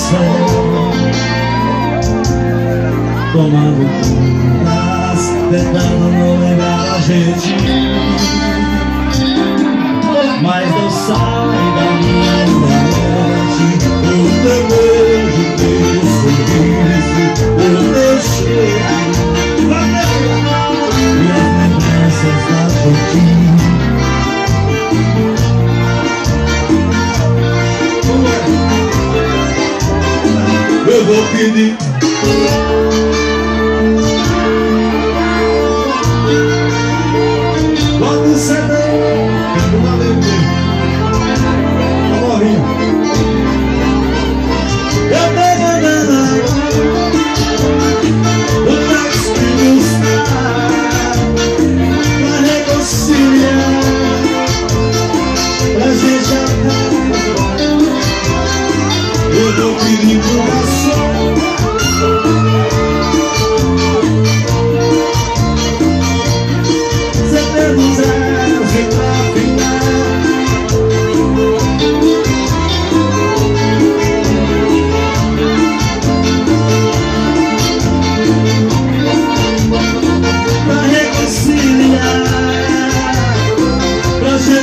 coração, tomando curas, tentando não lembrar a gente, mas não sai da minha mente o teu beijo, teu sorriso, o teu cheiro e as lembranças da gente. Eu vou pedir quando você vem, quero valer o tempo, amorrinho. Eu tenho andado o táxi que está pra reconciliar, pra gente acabar. Eu vou pedir coração,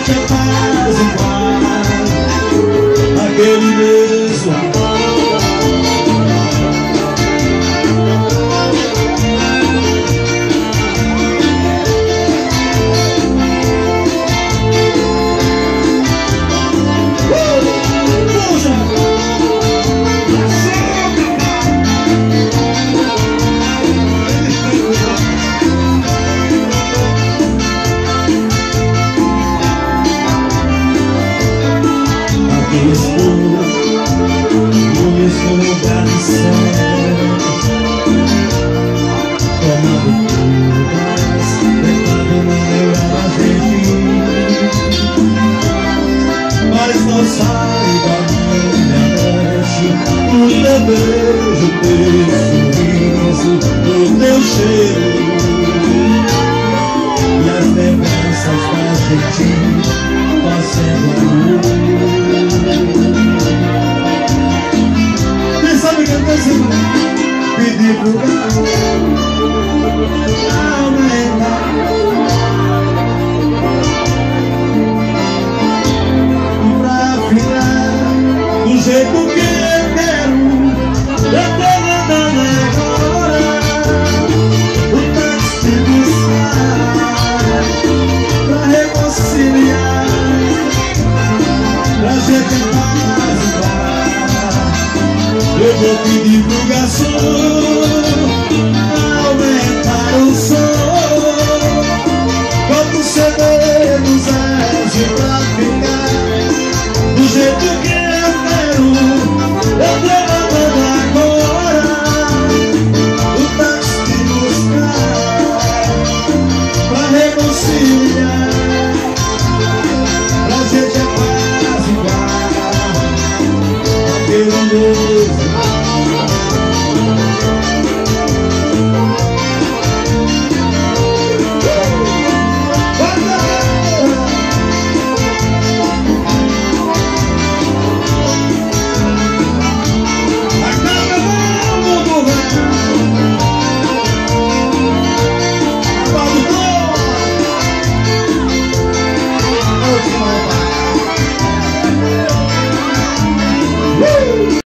que é paz e paz, aquele mesmo amor. No lugar de céu, tomando curas, tentando não lembrar a gente, mas não sai da minha mente o teu beijo, teu sorriso, o teu cheiro e as lembranças da gente fazendo amor. Pedir pro gato aumentar pra ficar do jeito que eu quero. Eu tô mandando agora o táxi buscar pra reconciliar, pra gente paz. Eu vou pedir pro garçom